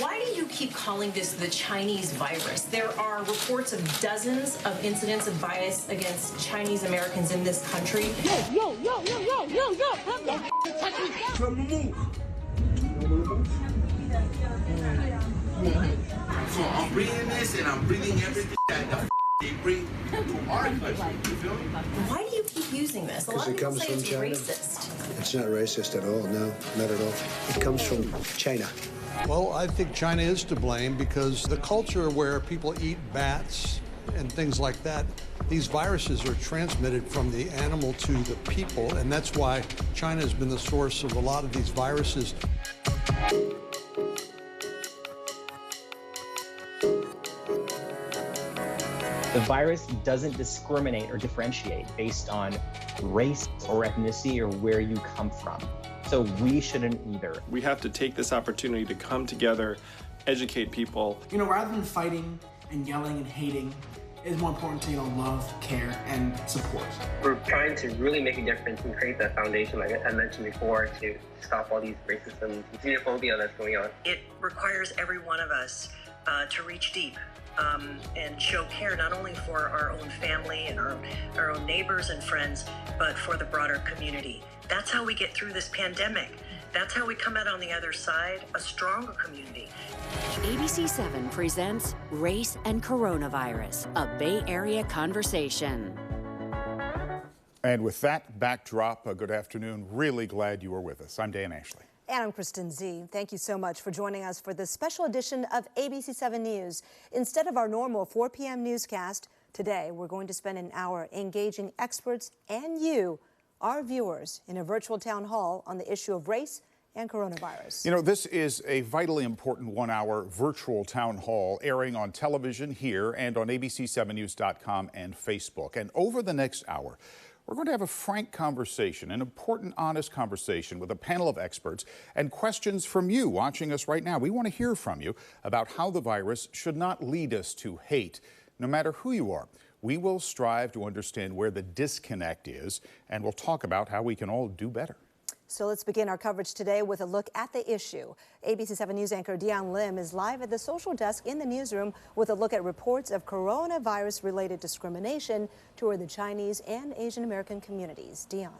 Why do you keep calling this the Chinese virus? There are reports of dozens of incidents of bias against Chinese Americans in this country. Yo, come on. So I'm reading this and I'm reading everything that they bring to our country. You feel me? Why do you keep using this? A lot of people say it's racist. It's not racist at all, no, not at all. It comes from China. Well, I think China is to blame because the culture where people eat bats and things like that, these viruses are transmitted from the animal to the people, and that's why China has been the source of a lot of these viruses. The virus doesn't discriminate or differentiate based on race or ethnicity or where you come from. So we shouldn't either. We have to take this opportunity to come together, educate people. You know, rather than fighting and yelling and hating, it's more important to, love, care, and support. We're trying to really make a difference and create that foundation, like I mentioned before, to stop all these racism and xenophobia that's going on. It requires every one of us to reach deep and show care not only for our own family and our own neighbors and friends, but for the broader community. That's how we get through this pandemic. That's how we come out on the other side, a stronger community. ABC7 presents Race and Coronavirus, a Bay Area conversation. And with that backdrop, good afternoon. Really glad you were with us. I'm Dan Ashley. And I'm Kristen Z. Thank you so much for joining us for this special edition of ABC7 News. Instead of our normal 4 p.m. newscast, today we're going to spend an hour engaging experts and you, our viewers, in a virtual town hall on the issue of race and coronavirus. You know, this is a vitally important 1-hour virtual town hall airing on television here and on ABC7News.com and Facebook. And over the next hour, we're going to have a frank conversation, an important, honest conversation with a panel of experts and questions from you watching us right now. We want to hear from you about how the virus should not lead us to hate, no matter who you are. We will strive to understand where the disconnect is, and we'll talk about how we can all do better. So let's begin our coverage today with a look at the issue. ABC7 News anchor Dion Lim is live at the social desk in the newsroom with a look at reports of coronavirus-related discrimination toward the Chinese and Asian American communities. Dion.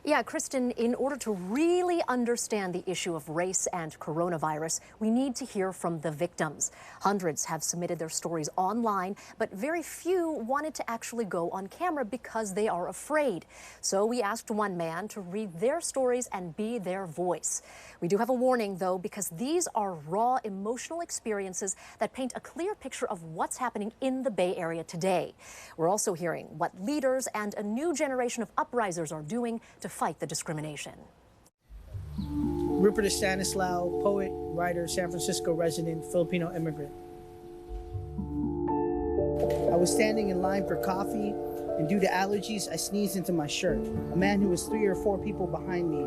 Yeah, Kristen, in order to really understand the issue of race and coronavirus, we need to hear from the victims. Hundreds have submitted their stories online, but very few wanted to actually go on camera because they are afraid. So we asked one man to read their stories and be their voice. We do have a warning, though, because these are raw emotional experiences that paint a clear picture of what's happening in the Bay Area today. We're also hearing what leaders and a new generation of uprisers are doing to fight the discrimination. Rupert Stanislaw, poet, writer, San Francisco resident, Filipino immigrant. I was standing in line for coffee, and due to allergies, I sneezed into my shirt. A man who was 3 or 4 people behind me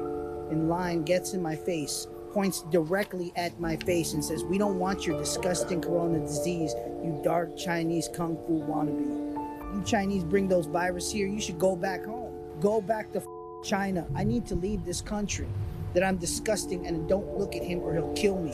in line gets in my face, points directly at my face and says, "We don't want your disgusting corona disease, you dark Chinese kung fu wannabe. You Chinese bring those viruses here, you should go back home. Go back to China. I need to leave this country. That I'm disgusting and don't look at him or he'll kill me."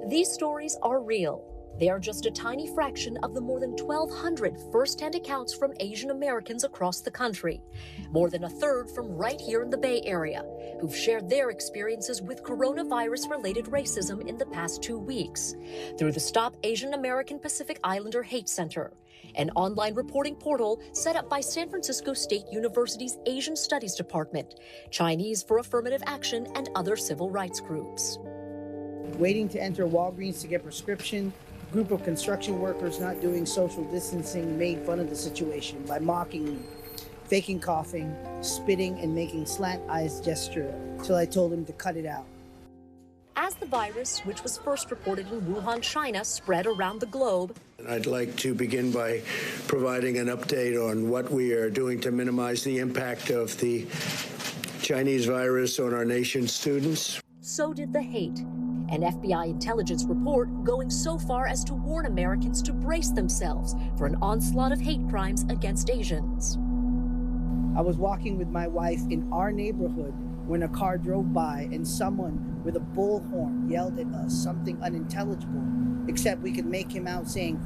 These stories are real. They are just a tiny fraction of the more than 1,200 first-hand accounts from Asian Americans across the country. More than a third from right here in the Bay Area, who've shared their experiences with coronavirus-related racism in the past 2 weeks through the Stop Asian American Pacific Islander Hate Center, an online reporting portal set up by San Francisco State University's Asian Studies Department, Chinese for Affirmative Action, and other civil rights groups. Waiting to enter Walgreens to get prescription, a group of construction workers not doing social distancing made fun of the situation by mocking me, faking coughing, spitting, and making slant eyes gesture till I told him to cut it out. As the virus, which was first reported in Wuhan, China, spread around the globe, I'd like to begin by providing an update on what we are doing to minimize the impact of the Chinese virus on our nation's students. So did the hate. An FBI intelligence report going so far as to warn Americans to brace themselves for an onslaught of hate crimes against Asians. I was walking with my wife in our neighborhood when a car drove by and someone with a bullhorn yelled at us something unintelligible, except we could make him out saying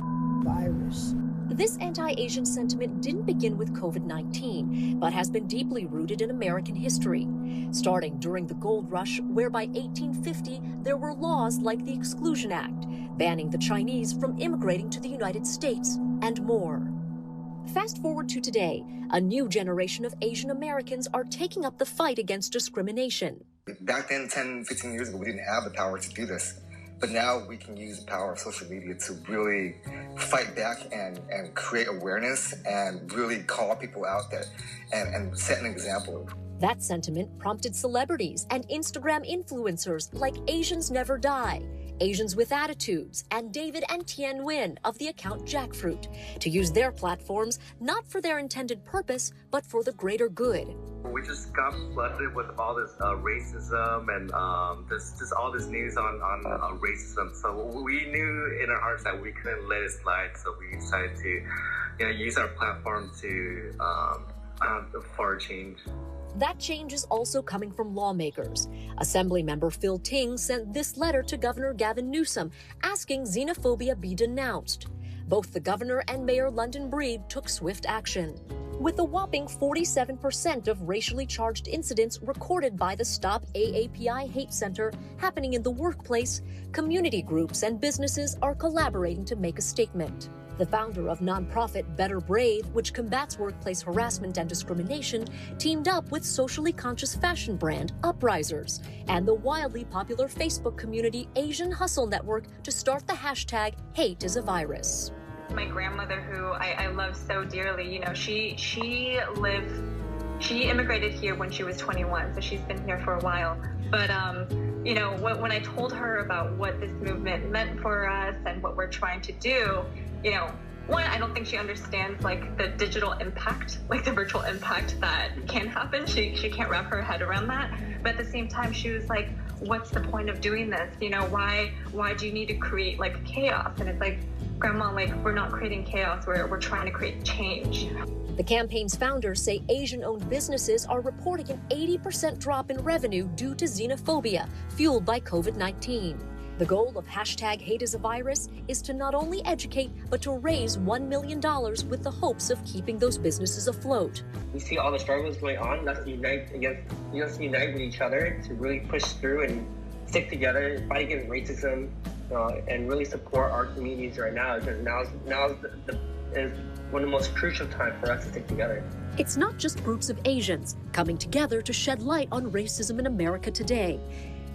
virus. This anti-Asian sentiment didn't begin with COVID-19, but has been deeply rooted in American history, starting during the Gold Rush, where by 1850 there were laws like the Exclusion Act, banning the Chinese from immigrating to the United States, and more. Fast forward to today, a new generation of Asian Americans are taking up the fight against discrimination. Back then, 10, 15 years ago, we didn't have the power to do this. But now we can use the power of social media to really fight back and create awareness and really call people out there and set an example. That sentiment prompted celebrities and Instagram influencers like Asians Never Die, Asians with Attitudes, and David and Tien Nguyen of the account Jackfruit to use their platforms not for their intended purpose, but for the greater good. We just got flooded with all this racism and just all this news on racism. So we knew in our hearts that we couldn't let it slide. So we decided to use our platform to for change. That change is also coming from lawmakers. Assemblymember Phil Ting sent this letter to Governor Gavin Newsom asking xenophobia be denounced. Both the governor and Mayor London Breed took swift action. With a whopping 47% of racially charged incidents recorded by the Stop AAPI Hate Center happening in the workplace, community groups and businesses are collaborating to make a statement. The founder of nonprofit Better Brave, which combats workplace harassment and discrimination, teamed up with socially conscious fashion brand Uprisers and the wildly popular Facebook community Asian Hustle Network to start the hashtag Hate is a Virus. My grandmother, who I love so dearly, she immigrated here when she was 21, so she's been here for a while. But, when I told her about what this movement meant for us and what we're trying to do, one, I don't think she understands the digital impact, the virtual impact that can happen. She can't wrap her head around that. But at the same time, she was like, what's the point of doing this? Why do you need to create chaos? And it's like, Grandma, we're not creating chaos, we're trying to create change. The campaign's founders say Asian-owned businesses are reporting an 80% drop in revenue due to xenophobia, fueled by COVID-19. The goal of hashtag Hate is a Virus is to not only educate, but to raise $1 million with the hopes of keeping those businesses afloat. We see all the struggles going on. Let's unite with each other to really push through and stick together, fight against racism, and really support our communities right now, because now is one of the most crucial times for us to stick together. It's not just groups of Asians coming together to shed light on racism in America today.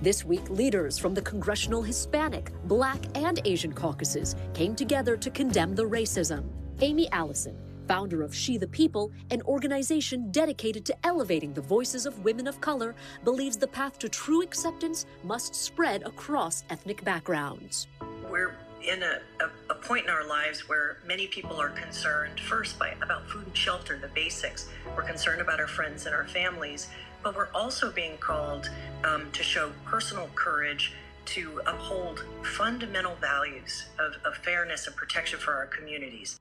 This week, leaders from the Congressional Hispanic, Black, and Asian caucuses came together to condemn the racism. Amy Allison, founder of She the People, an organization dedicated to elevating the voices of women of color, believes the path to true acceptance must spread across ethnic backgrounds. We're in a point in our lives where many people are concerned first about food and shelter, the basics. We're concerned about our friends and our families, but we're also being called to show personal courage to uphold fundamental values of fairness and protection for our communities.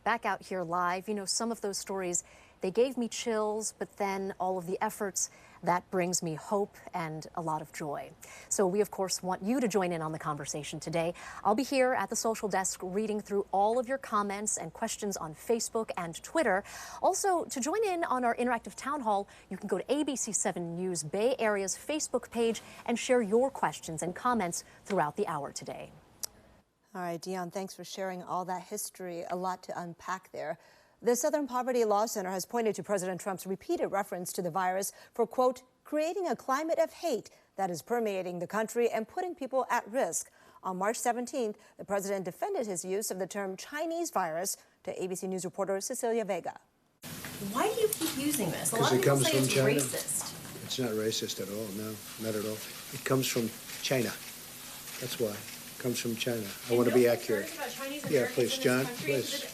Back out here live, some of those stories, they gave me chills, but then all of the efforts, that brings me hope and a lot of joy. So we, of course, want you to join in on the conversation today. I'll be here at the social desk reading through all of your comments and questions on Facebook and Twitter. Also, to join in on our interactive town hall, you can go to ABC7 News Bay Area's Facebook page and share your questions and comments throughout the hour today. All right, Dion, thanks for sharing all that history. A lot to unpack there. The Southern Poverty Law Center has pointed to President Trump's repeated reference to the virus for, quote, creating a climate of hate that is permeating the country and putting people at risk. On March 17th, the president defended his use of the term Chinese virus to ABC News reporter Cecilia Vega. Why do you keep using this? A lot Because of it people comes say from it's China. racist. It's not racist at all, no, not at all. It comes from China. That's why. It comes from China. I want to be accurate. Yeah, please, John, please.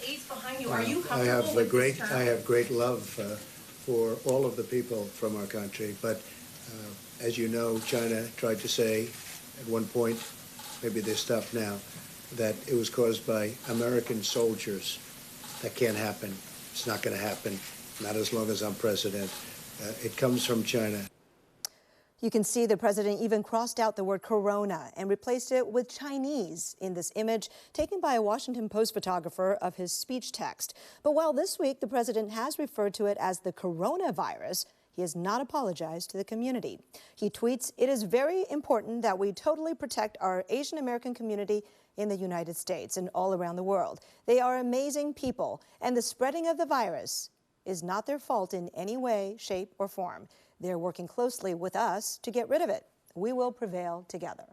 I have great love for all of the people from our country, but as you know, China tried to say at one point, maybe they stopped now, that it was caused by American soldiers. That can't happen. It's not going to happen, not as long as I'm president. It comes from China. You can see the president even crossed out the word corona and replaced it with Chinese in this image taken by a Washington Post photographer of his speech text. But while this week the president has referred to it as the coronavirus, he has not apologized to the community. He tweets, "It is very important that we totally protect our Asian American community in the United States and all around the world. They are amazing people, and the spreading of the virus is not their fault in any way, shape, or form. They're working closely with us to get rid of it. We will prevail together."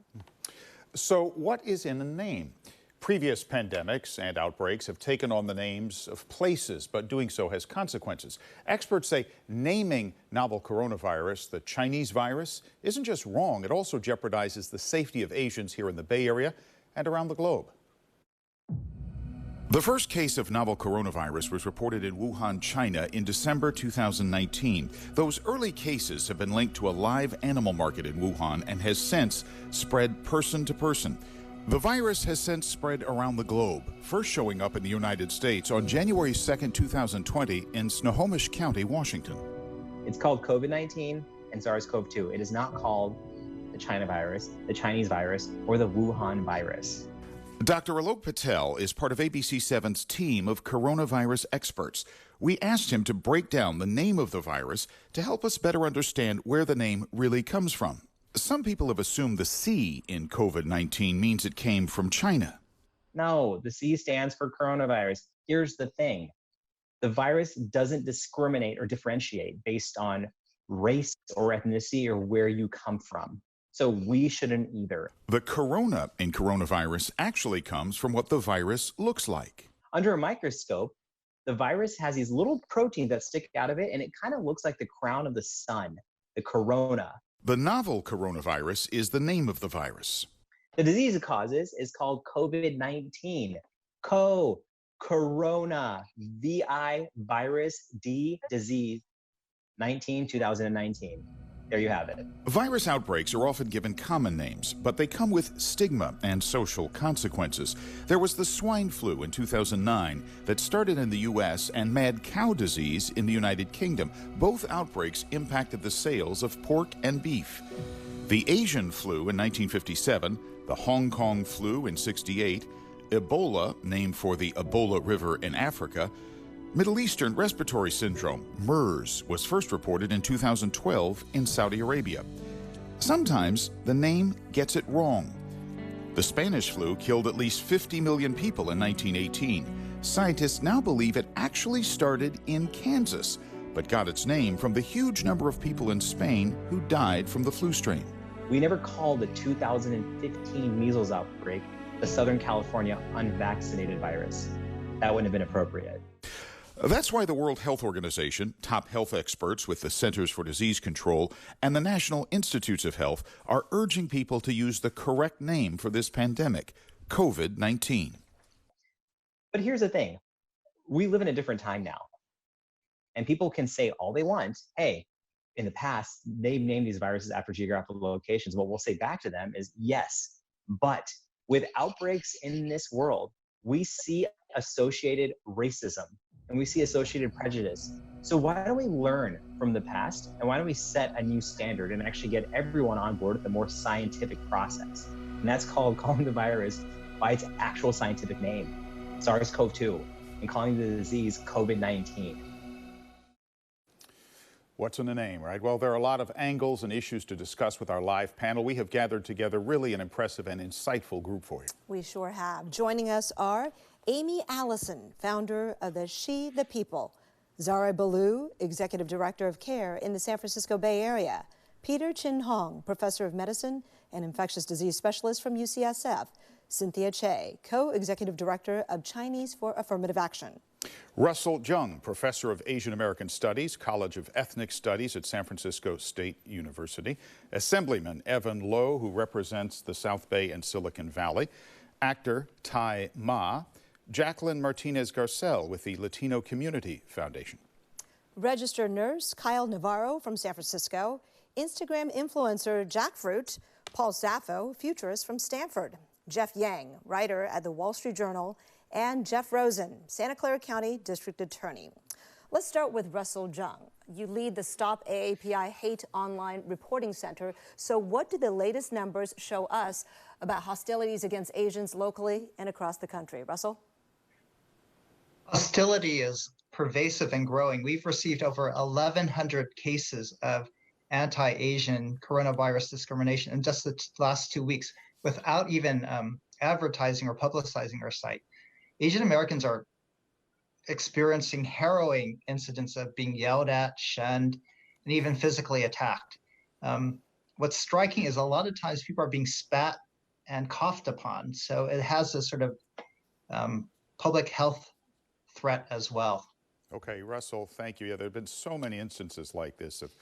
So what is in a name? Previous pandemics and outbreaks have taken on the names of places, but doing so has consequences. Experts say naming novel coronavirus the Chinese virus isn't just wrong, it also jeopardizes the safety of Asians here in the Bay Area and around the globe. The first case of novel coronavirus was reported in Wuhan, China in December 2019. Those early cases have been linked to a live animal market in Wuhan and has since spread person to person. The virus has since spread around the globe, first showing up in the United States on January 2nd, 2020 in Snohomish County, Washington. It's called COVID-19 and SARS-CoV-2. It is not called the China virus, the Chinese virus, or the Wuhan virus. Dr. Alok Patel is part of ABC7's team of coronavirus experts. We asked him to break down the name of the virus to help us better understand where the name really comes from. Some people have assumed the C in COVID-19 means it came from China. No, the C stands for coronavirus. Here's the thing. The virus doesn't discriminate or differentiate based on race or ethnicity or where you come from. So we shouldn't either. The corona in coronavirus actually comes from what the virus looks like. Under a microscope, the virus has these little proteins that stick out of it, and it kind of looks like the crown of the sun, the corona. The novel coronavirus is the name of the virus. The disease it causes is called COVID-19. Corona, VI, virus, D, disease, 2019. There you have it. Virus outbreaks are often given common names, but they come with stigma and social consequences. There was the swine flu in 2009 that started in the U.S. and mad cow disease in the United Kingdom. Both outbreaks impacted the sales of pork and beef. The Asian flu in 1957, the Hong Kong flu in '68, Ebola, named for the Ebola River in Africa, Middle Eastern respiratory syndrome, MERS, was first reported in 2012 in Saudi Arabia. Sometimes the name gets it wrong. The Spanish flu killed at least 50 million people in 1918. Scientists now believe it actually started in Kansas, but got its name from the huge number of people in Spain who died from the flu strain. We never called the 2015 measles outbreak the Southern California unvaccinated virus. That wouldn't have been appropriate. That's why the World Health Organization, top health experts with the Centers for Disease Control, and the National Institutes of Health are urging people to use the correct name for this pandemic, COVID-19. But here's the thing. We live in a different time now. And people can say all they want, hey, in the past, they've named these viruses after geographical locations. What we'll say back to them is, yes, but with outbreaks in this world, we see associated racism. And we see associated prejudice. So why don't we learn from the past, and why don't we set a new standard and actually get everyone on board with a more scientific process? And that's called calling the virus by its actual scientific name, SARS-CoV-2, and calling the disease COVID-19. What's in the name, right? Well, there are a lot of angles and issues to discuss with our live panel. We have gathered together really an impressive and insightful group for you. We sure have. Joining us are Amy Allison, founder of the She the People, Zara Ballou, Executive Director of Care in the San Francisco Bay Area, Peter Chin Hong, Professor of Medicine and Infectious Disease Specialist from UCSF, Cynthia Che, Co-Executive Director of Chinese for Affirmative Action. Russell Jung, Professor of Asian American Studies, College of Ethnic Studies at San Francisco State University, Assemblyman Evan Lowe, who represents the South Bay and Silicon Valley, actor Tai Ma, Jacqueline Martinez-Garcel with the Latino Community Foundation. Registered nurse Kyle Navarro from San Francisco, Instagram influencer Jackfruit, Paul Sappho, futurist from Stanford, Jeff Yang, writer at the Wall Street Journal, and Jeff Rosen, Santa Clara County District Attorney. Let's start with Russell Jung. You lead the Stop AAPI Hate Online Reporting Center. So what do the latest numbers show us about hostilities against Asians locally and across the country? Russell? Hostility is pervasive and growing. We've received over 1,100 cases of anti-Asian coronavirus discrimination in just the last 2 weeks without even advertising or publicizing our site. Asian Americans are experiencing harrowing incidents of being yelled at, shunned, and even physically attacked. What's striking is a lot of times people are being spat and coughed upon. So it has a sort of public health threat as well. Okay, Russell, thank you. Yeah, there have been so many instances like this of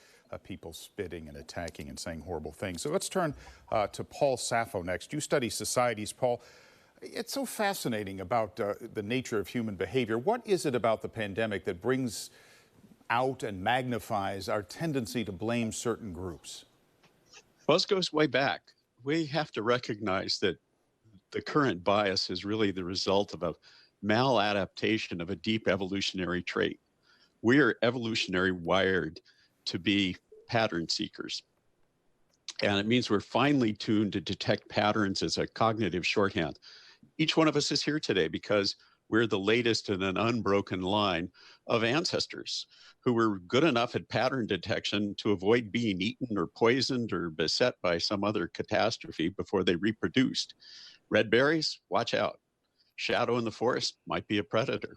people spitting and attacking and saying horrible things. So let's turn to Paul Saffo next. You study societies, Paul. It's so fascinating about the nature of human behavior. What is it about the pandemic that brings out and magnifies our tendency to blame certain groups? Well, this goes way back. We have to recognize that the current bias is really the result of a maladaptation of a deep evolutionary trait. We are evolutionary wired to be pattern seekers. And it means we're finely tuned to detect patterns as a cognitive shorthand. Each one of us is here today because we're the latest in an unbroken line of ancestors who were good enough at pattern detection to avoid being eaten or poisoned or beset by some other catastrophe before they reproduced. Red berries, watch out. Shadow in the forest might be a predator.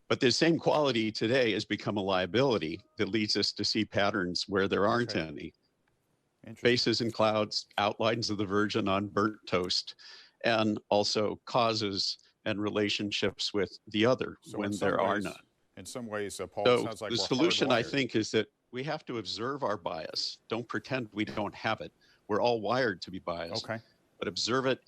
But the same quality today has become a liability that leads us to see patterns where there aren't any. Faces in clouds, outlines of the Virgin on burnt toast, and also causes and relationships with the other when there are none. In some ways, Paul, So it sounds like the we're solution, I hardwired. think, is that we have to observe our bias. Don't pretend we don't have it. We're all wired to be biased. Okay. But observe it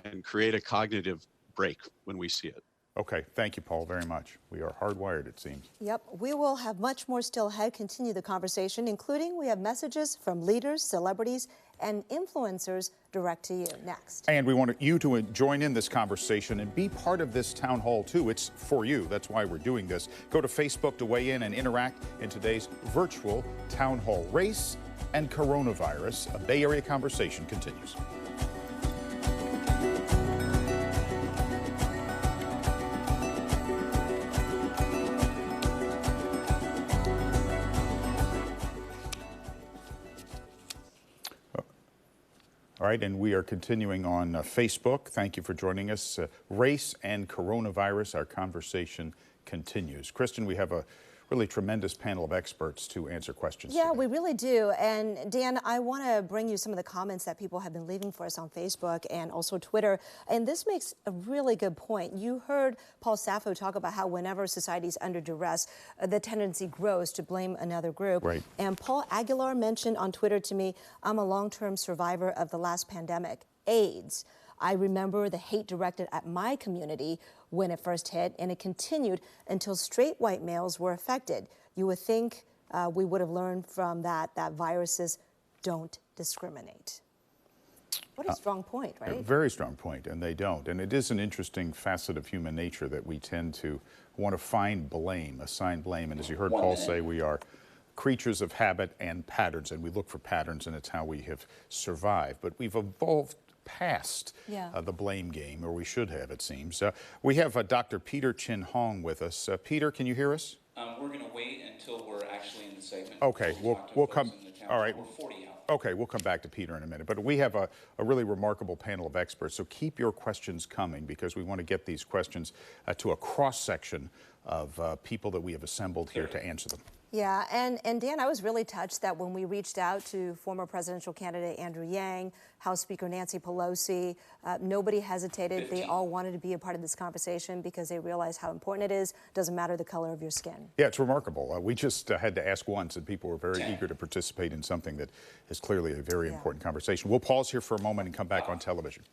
and create a cognitive break when we see it. Okay, thank you, Paul, very much. We are hardwired, it seems. Yep, we will have much more still ahead. Continue the conversation, including we have messages from leaders, celebrities, and influencers direct to you next. And we want you to join in this conversation and be part of this town hall, too. It's for you. That's why we're doing this. Go to Facebook to weigh in and interact in today's virtual town hall. Race and coronavirus, a Bay Area conversation continues. All right, and we are continuing on Facebook. Thank you for joining us. Race and coronavirus, our conversation continues. Kristen, we have a really tremendous panel of experts to answer questions. Yeah, we really do. And Dan, I want to bring you some of the comments that people have been leaving for us on Facebook and also Twitter. And this makes a really good point. You heard Paul Saffo talk about how whenever society is under duress, the tendency grows to blame another group. Right. And Paul Aguilar mentioned on Twitter to me, I'm a long-term survivor of the last pandemic, AIDS. I remember the hate directed at my community when it first hit, and it continued until straight white males were affected. You would think we would have learned from that viruses don't discriminate. What a strong point, right? A very strong point, and they don't. And it is an interesting facet of human nature that we tend to want to find blame, assign blame. And as you heard Paul say, we are creatures of habit and patterns, and we look for patterns, and it's how we have survived. But we've evolved past the blame game, or we should have, it seems. We have Dr. Peter Chin Hong with us. Peter, can you hear us? We're going to wait until we're actually in the segment. Okay, we'll come. All right. We're 40 out. Okay, we'll come back to Peter in a minute. But we have a really remarkable panel of experts, so keep your questions coming because we want to get these questions to a cross-section of people that we have assembled here to answer them. Yeah, and Dan, I was really touched that when we reached out to former presidential candidate Andrew Yang, House Speaker Nancy Pelosi, nobody hesitated. They all wanted to be a part of this conversation because they realize how important it is. Doesn't matter the color of your skin. Yeah, it's remarkable. We just had to ask once, and people were very eager to participate in something that is clearly a very important conversation. We'll pause here for a moment and come back on television.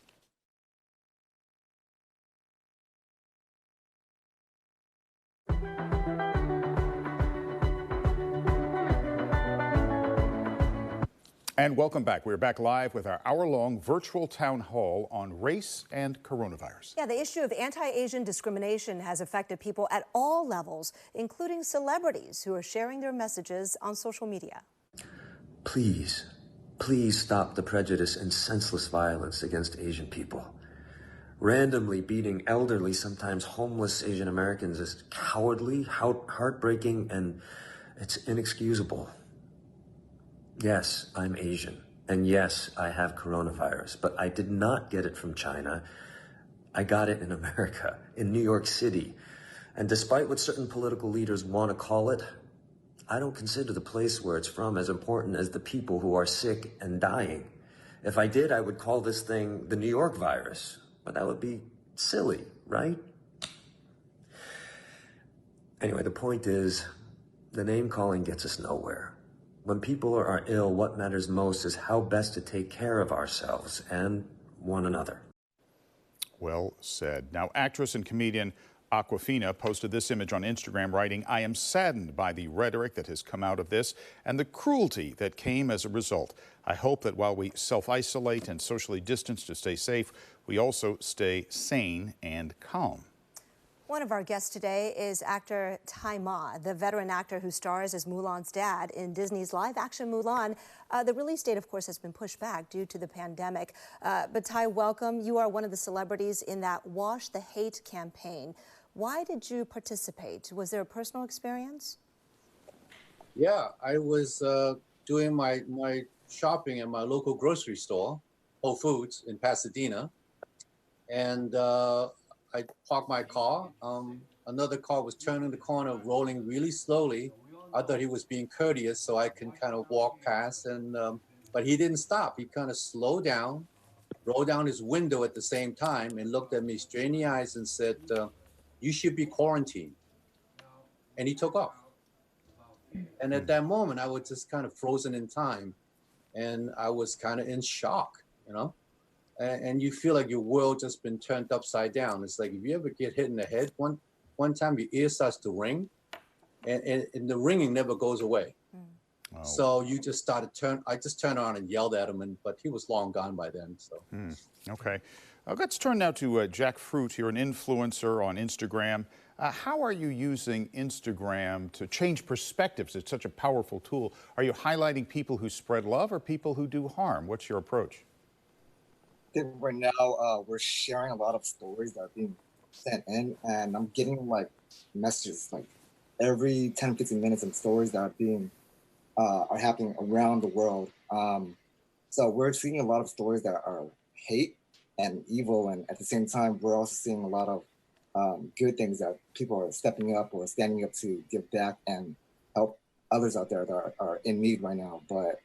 And welcome back. We're back live with our hour-long virtual town hall on race and coronavirus. Yeah, the issue of anti-Asian discrimination has affected people at all levels, including celebrities who are sharing their messages on social media. Please, please stop the prejudice and senseless violence against Asian people. Randomly beating elderly, sometimes homeless Asian Americans is cowardly, heartbreaking, and it's inexcusable. Yes, I'm Asian, and yes, I have coronavirus, but I did not get it from China. I got it in America, in New York City. And despite what certain political leaders want to call it, I don't consider the place where it's from as important as the people who are sick and dying. If I did, I would call this thing the New York virus, but that would be silly, right? Anyway, the point is, the name calling gets us nowhere. When people are ill, what matters most is how best to take care of ourselves and one another. Well said. Now, actress and comedian Awkwafina posted this image on Instagram, writing, "I am saddened by the rhetoric that has come out of this and the cruelty that came as a result. I hope that while we self-isolate and socially distance to stay safe, we also stay sane and calm." One of our guests today is actor Tai Ma, the veteran actor who stars as Mulan's dad in Disney's live-action Mulan. The release date, of course, has been pushed back due to the pandemic. But Tai, welcome. You are one of the celebrities in that Wash the Hate campaign. Why did you participate? Was there a personal experience? Yeah, I was doing my shopping at my local grocery store, Whole Foods in Pasadena, and I parked my car. Another car was turning the corner, rolling really slowly. I thought he was being courteous, so I can kind of walk past, and but he didn't stop. He kind of slowed down, rolled down his window at the same time, and looked at me straight in the eyes and said, "You should be quarantined." And he took off. And at that moment, I was just kind of frozen in time, and I was kind of in shock, you know? And you feel like your world just been turned upside down. It's like if you ever get hit in the head, one time your ear starts to ring, and the ringing never goes away. Oh. So you just I just turned around and yelled at him, but he was long gone by then. So. Okay. Let's turn now to Jack Fruit. You're an influencer on Instagram. How are you using Instagram to change perspectives? It's such a powerful tool. Are you highlighting people who spread love or people who do harm? What's your approach? I think right now we're sharing a lot of stories that are being sent in, and I'm getting like messages like every 10-15 minutes and stories that are being are happening around the world. So we're seeing a lot of stories that are hate and evil, and at the same time we're also seeing a lot of good things that people are stepping up or standing up to give back and help others out there that are in need right now. But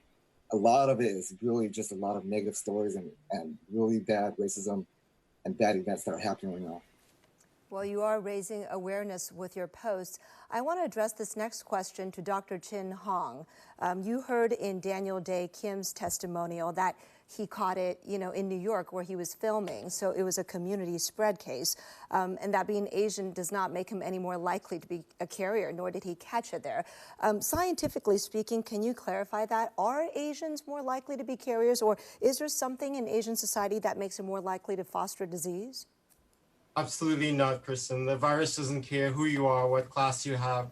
a lot of it is really just a lot of negative stories and really bad racism and bad events that are happening right now. Well, you are raising awareness with your posts. I want to address this next question to Dr. Chin Hong. You heard in Daniel Day Kim's testimonial that he caught it, in New York where he was filming. So it was a community spread case. And that being Asian does not make him any more likely to be a carrier, nor did he catch it there. Scientifically speaking, can you clarify that? Are Asians more likely to be carriers, or is there something in Asian society that makes them more likely to foster disease? Absolutely not, Kristen. The virus doesn't care who you are, what class you have,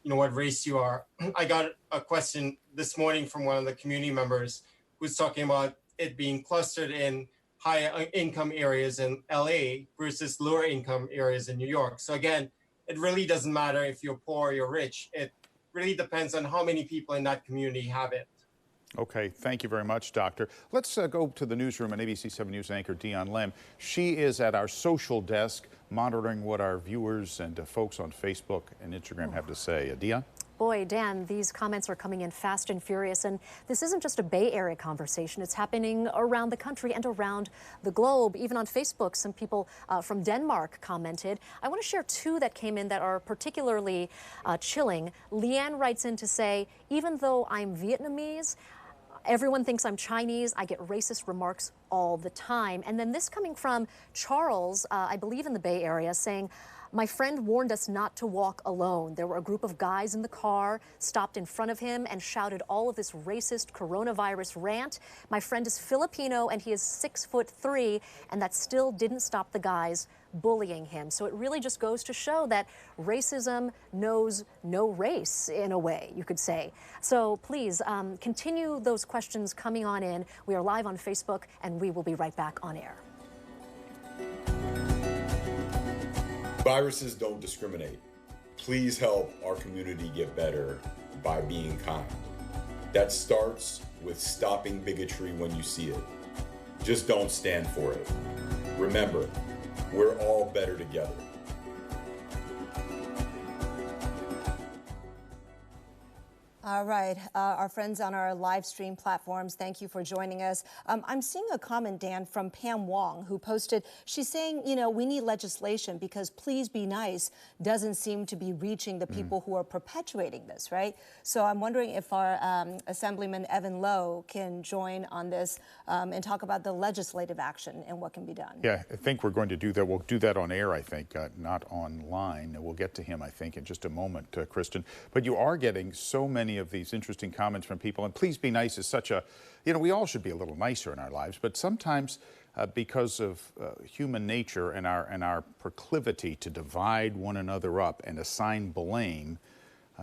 what race you are. I got a question this morning from one of the community members who's talking about it being clustered in higher income areas in LA versus lower income areas in New York. So again, it really doesn't matter if you're poor or you're rich. It really depends on how many people in that community have it. Okay, thank you very much, Doctor. Let's go to the newsroom and ABC7 News anchor Dion Lim. She is at our social desk monitoring what our viewers and folks on Facebook and Instagram have to say. Dion? Boy, Dan, these comments are coming in fast and furious, and this isn't just a Bay Area conversation. It's happening around the country and around the globe. Even on Facebook, some people from Denmark commented. I want to share two that came in that are particularly chilling. Leanne writes in to say, even though I'm Vietnamese, everyone thinks I'm Chinese. I get racist remarks all the time. And then this coming from Charles, I believe in the Bay Area, saying, My friend warned us not to walk alone. There were a group of guys in the car, stopped in front of him and shouted all of this racist coronavirus rant. My friend is Filipino and he is 6'3", and that still didn't stop the guys bullying him. So it really just goes to show that racism knows no race, in a way, you could say. So please continue those questions coming on in. We are live on Facebook and we will be right back on air. Viruses don't discriminate. Please help our community get better by being kind. That starts with stopping bigotry when you see it. Just don't stand for it. Remember, we're all better together. All right, our friends on our live stream platforms, thank you for joining us. I'm seeing a comment, Dan, from Pam Wong, who posted, she's saying, you know, we need legislation because please be nice doesn't seem to be reaching the people who are perpetuating this, right? So I'm wondering if our Assemblyman Evan Lowe can join on this and talk about the legislative action and what can be done. Yeah, I think we're going to do that. We'll do that on air, I think, not online. We'll get to him, I think, in just a moment, Kristen. But you are getting so many of these interesting comments from people, and please be nice is such a, you know, we all should be a little nicer in our lives, but sometimes because of human nature and our proclivity to divide one another up and assign blame,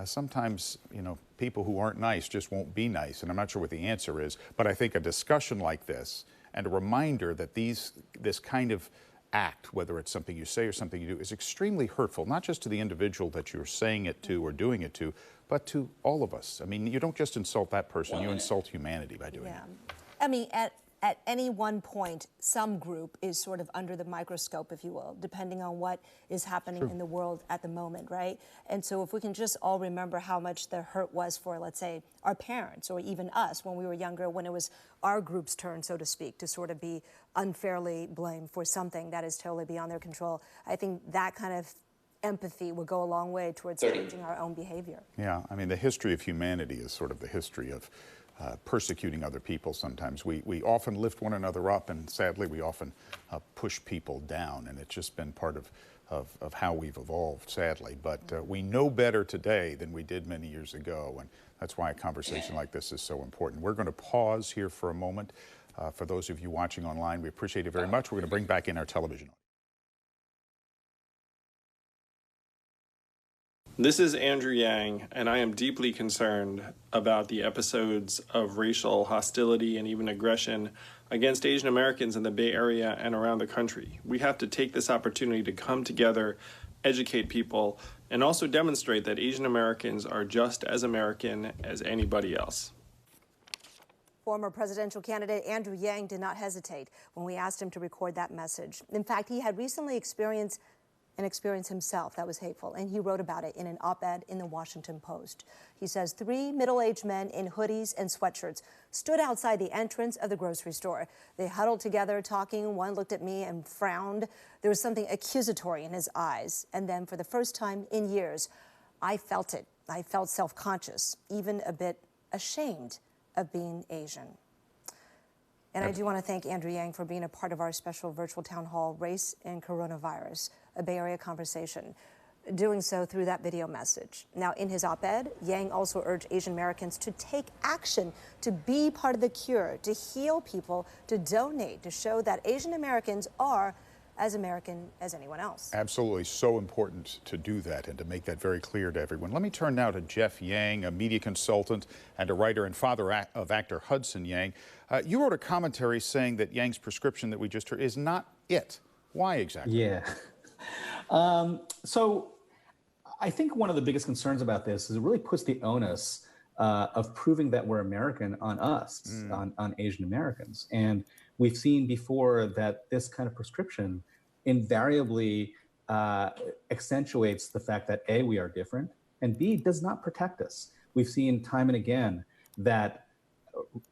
sometimes, you know, people who aren't nice just won't be nice, and I'm not sure what the answer is, but I think a discussion like this and a reminder that this kind of act, whether it's something you say or something you do, is extremely hurtful, not just to the individual that you're saying it to or doing it to, but to all of us. I mean, you don't just insult that person, you insult humanity by doing it. I mean, at any one point, some group is sort of under the microscope, if you will, depending on what is happening in the world at the moment, right? And so if we can just all remember how much the hurt was for, let's say, our parents or even us when we were younger, when it was our group's turn, so to speak, to sort of be unfairly blamed for something that is totally beyond their control, I think that kind of empathy would go a long way towards changing our own behavior. Yeah, I mean, the history of humanity is sort of the history of persecuting other people sometimes. We often lift one another up, and sadly we often push people down, and it's just been part of how we've evolved, sadly. But we know better today than we did many years ago, and that's why a conversation like this is so important. We're going to pause here for a moment. For those of you watching online, we appreciate it very much. We're going to bring back in our television. This is Andrew Yang, and I am deeply concerned about the episodes of racial hostility and even aggression against Asian Americans in the Bay Area and around the country. We have to take this opportunity to come together, educate people, and also demonstrate that Asian Americans are just as American as anybody else. Former presidential candidate Andrew Yang did not hesitate when we asked him to record that message. In fact, he had recently experienced an experience himself that was hateful, and he wrote about it in an op-ed in the Washington Post. He says 3 middle-aged men in hoodies and sweatshirts stood outside the entrance of the grocery store. They huddled together, talking. One looked at me and frowned. There was something accusatory in his eyes. And then, for the first time in years, I felt it. I felt self-conscious, even a bit ashamed of being Asian. And I do want to thank Andrew Yang for being a part of our special virtual town hall, Race and Coronavirus, a Bay Area conversation, doing so through that video message. Now, in his op-ed, Yang also urged Asian Americans to take action, to be part of the cure, to heal people, to donate, to show that Asian Americans are as American as anyone else. Absolutely, so important to do that and to make that very clear to everyone. Let me turn now to Jeff Yang, a media consultant and a writer and father of actor Hudson Yang. You wrote a commentary saying that Yang's prescription that we just heard is not it. Why exactly? Yeah. So I think one of the biggest concerns about this is it really puts the onus of proving that we're American on us, on Asian Americans. And we've seen before that this kind of prescription invariably accentuates the fact that A, we are different, and B, does not protect us. We've seen time and again that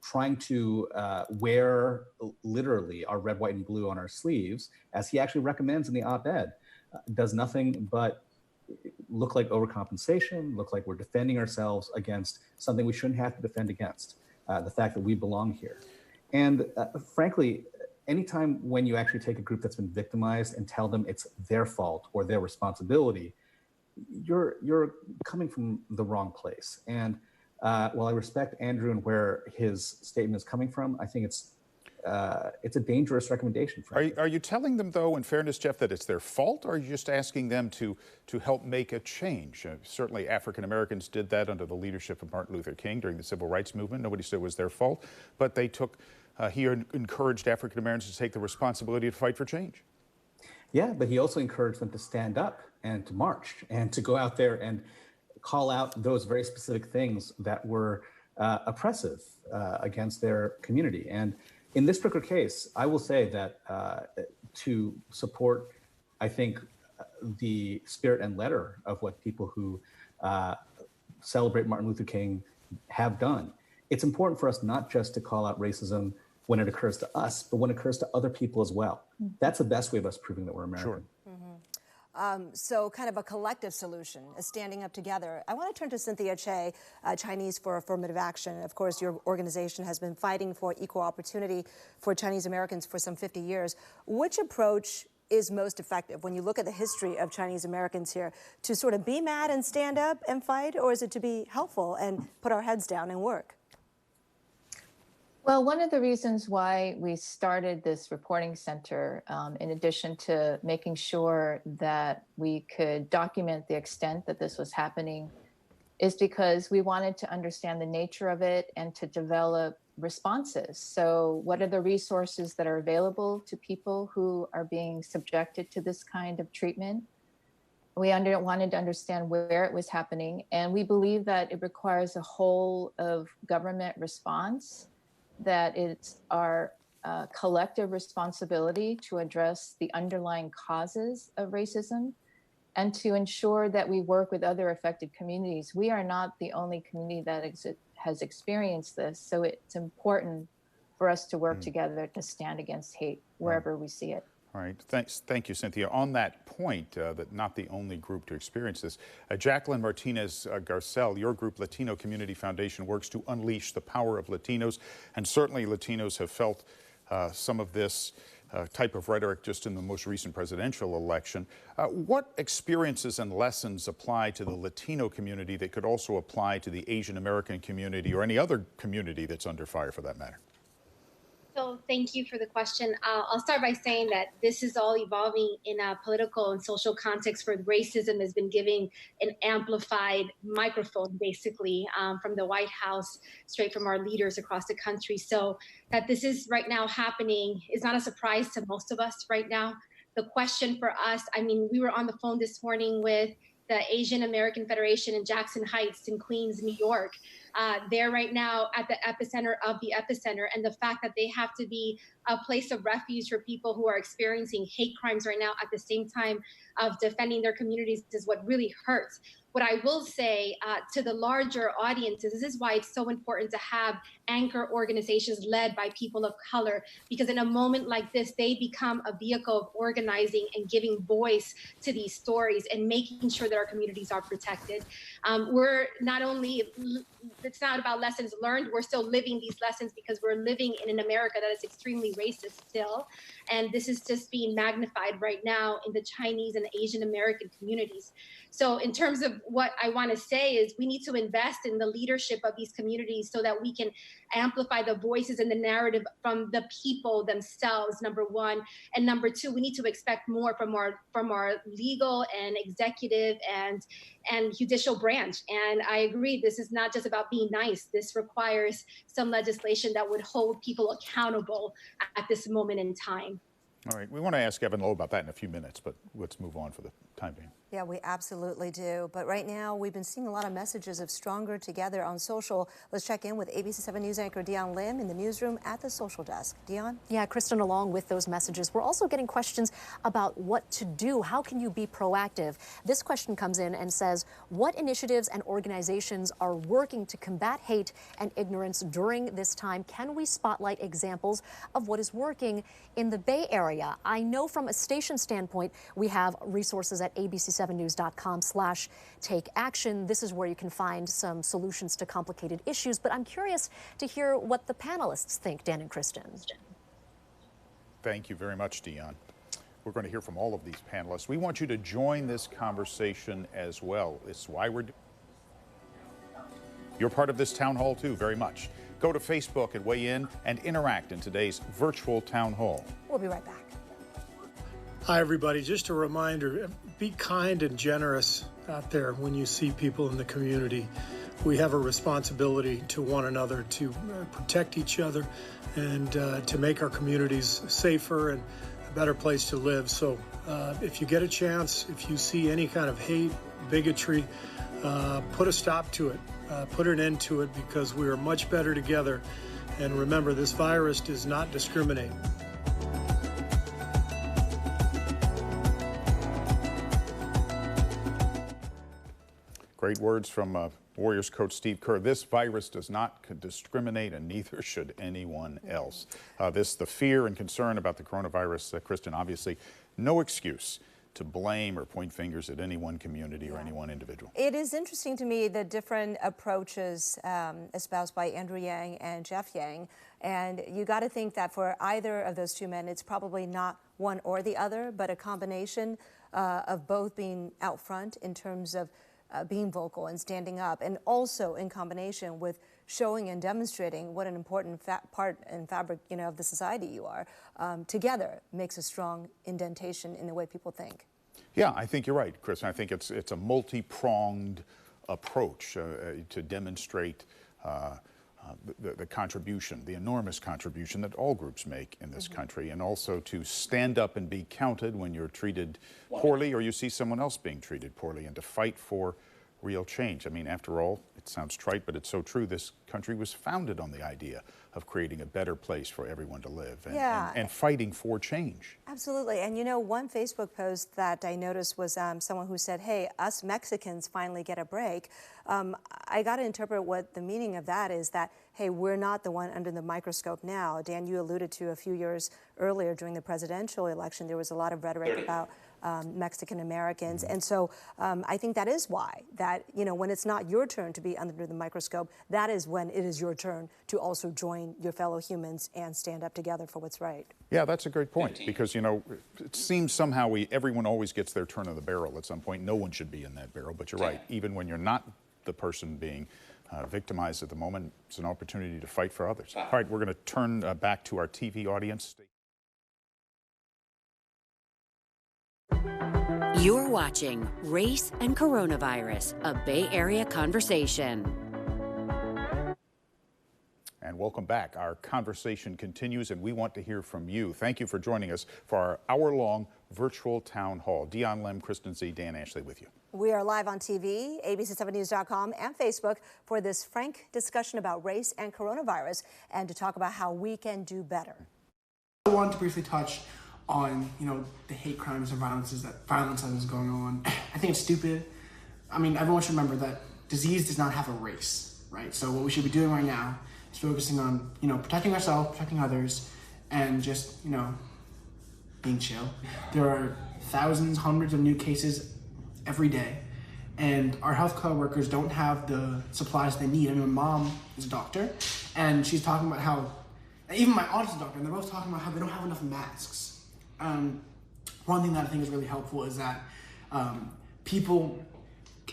trying to wear literally our red, white, and blue on our sleeves, as he actually recommends in the op-ed, does nothing but look like overcompensation, look like we're defending ourselves against something we shouldn't have to defend against, the fact that we belong here. And frankly, anytime when you actually take a group that's been victimized and tell them it's their fault or their responsibility, you're coming from the wrong place. And while I respect Andrew and where his statement is coming from, I think it's a dangerous recommendation. Are you telling them, though, in fairness, Jeff, that it's their fault, or are you just asking them to help make a change? Certainly African Americans did that under the leadership of Martin Luther King during the Civil Rights Movement. Nobody said it was their fault, but they took, he encouraged African Americans to take the responsibility to fight for change. Yeah, but he also encouraged them to stand up and to march and to go out there and call out those very specific things that were oppressive against their community. And in this particular case, I will say that to support, I think, the spirit and letter of what people who celebrate Martin Luther King have done, it's important for us not just to call out racism when it occurs to us, but when it occurs to other people as well. That's the best way of us proving that we're American. Sure. So kind of a collective solution is standing up together. I want to turn to Cynthia Che, Chinese for Affirmative Action. Of course, your organization has been fighting for equal opportunity for Chinese Americans for some 50 years. Which approach is most effective when you look at the history of Chinese Americans here? To sort of be mad and stand up and fight, or is it to be helpful and put our heads down and work? Well, one of the reasons why we started this reporting center, in addition to making sure that we could document the extent that this was happening, is because we wanted to understand the nature of it and to develop responses. So what are the resources that are available to people who are being subjected to this kind of treatment? We wanted to understand where it was happening, and we believe that it requires a whole of government response, that it's our collective responsibility to address the underlying causes of racism and to ensure that we work with other affected communities. We are not the only community that has experienced this, so it's important for us to work together to stand against hate wherever we see it. All right, thank you, Cynthia. On that point, that not the only group to experience this, Jacqueline Martinez Garcel, your group, Latino Community Foundation, works to unleash the power of Latinos, and certainly Latinos have felt some of this type of rhetoric just in the most recent presidential election. What experiences and lessons apply to the Latino community that could also apply to the Asian American community or any other community that's under fire for that matter? So thank you for the question. I'll start by saying that this is all evolving in a political and social context where racism has been giving an amplified microphone, basically, from the White House, straight from our leaders across the country. So that this is right now happening is not a surprise to most of us right now. The question for us, I mean, we were on the phone this morning with the Asian American Federation in Jackson Heights in Queens, New York. They're right now at the epicenter of the epicenter, and the fact that they have to be a place of refuge for people who are experiencing hate crimes right now at the same time of defending their communities is what really hurts. What I will say to the larger audiences, this is why it's so important to have anchor organizations led by people of color, because in a moment like this, they become a vehicle of organizing and giving voice to these stories and making sure that our communities are protected. We're not only, it's not about lessons learned, we're still living these lessons because we're living in an America that is extremely racist still. And this is just being magnified right now in the Chinese and Asian American communities. So in terms of what I want to say is we need to invest in the leadership of these communities so that we can amplify the voices and the narrative from the people themselves, number one. And number two, we need to expect more from our legal and executive and judicial branch. And I agree, this is not just about being nice. This requires some legislation that would hold people accountable at this moment in time. All right, we want to ask Evan Lowe about that in a few minutes, but let's move on for the time being. Yeah, we absolutely do. But right now, we've been seeing a lot of messages of stronger together on social. Let's check in with ABC7 News anchor Dion Lim in the newsroom at the social desk. Dion? Yeah, Kristen, along with those messages, we're also getting questions about what to do. How can you be proactive? This question comes in and says, what initiatives and organizations are working to combat hate and ignorance during this time? Can we spotlight examples of what is working in the Bay Area? I know from a station standpoint, we have resources at ABC7news.com/take action. This is where you can find some solutions to complicated issues, but I'm curious to hear what the panelists think, Dan and Kristen. Thank you very much, Dion. We're going to hear from all of these panelists. We want you to join this conversation as well. It's why you're part of this town hall too, very much. Go to Facebook and weigh in and interact in today's virtual town hall. We'll be right back. Hi, everybody. Just a reminder, be kind and generous out there when you see people in the community. We have a responsibility to one another to protect each other and to make our communities safer and a better place to live. So if you get a chance, if you see any kind of hate, bigotry, put a stop to it, put an end to it, because we are much better together. And remember, this virus does not discriminate. Great words from Warriors coach Steve Kerr. This virus does not discriminate, and neither should anyone else. The fear and concern about the coronavirus, Kristen, obviously no excuse to blame or point fingers at any one community or any one individual. It is interesting to me the different approaches espoused by Andrew Yang and Jeff Yang. And you got to think that for either of those two men, it's probably not one or the other, but a combination of both being out front in terms of being vocal and standing up, and also in combination with showing and demonstrating what an important part and fabric, of the society you are. Together makes a strong indentation in the way people think. Yeah, I think you're right, Chris. I think it's a multi-pronged approach to demonstrate the contribution, the enormous contribution that all groups make in this country, and also to stand up and be counted when you're treated poorly or you see someone else being treated poorly, and to fight for real change. I mean, after all, it sounds trite, but it's so true. This country was founded on the idea of creating a better place for everyone to live and fighting for change. Absolutely. And one Facebook post that I noticed was someone who said, hey, us Mexicans finally get a break. I got to interpret what the meaning of that is, that, hey, we're not the one under the microscope now. Dan, you alluded to a few years earlier during the presidential election, there was a lot of rhetoric about Mexican Americans. And so I think that is why that, when it's not your turn to be under the microscope, that is when it is your turn to also join your fellow humans and stand up together for what's right. Yeah, that's a great point, because, it seems somehow everyone always gets their turn of the barrel at some point. No one should be in that barrel, but you're right. Even when you're not the person being victimized at the moment, it's an opportunity to fight for others. All right, we're going to turn back to our TV audience. You're watching Race and Coronavirus, a Bay Area conversation. And welcome back. Our conversation continues, and we want to hear from you. Thank you for joining us for our hour-long virtual town hall. Dion Lim, Kristen Z, Dan Ashley with you. We are live on TV, ABC7news.com, and Facebook for this frank discussion about race and coronavirus, and to talk about how we can do better. I wanted to briefly touch on, the hate crimes and violence that is going on. I think it's stupid. I mean, everyone should remember that disease does not have a race, right? So what we should be doing right now is focusing on, protecting ourselves, protecting others, and just, being chill. There are thousands, hundreds of new cases every day, and our healthcare workers don't have the supplies they need. I mean, my mom is a doctor, and she's talking about how, even my aunt is a doctor, and they're both talking about how they don't have enough masks. One thing that I think is really helpful is that people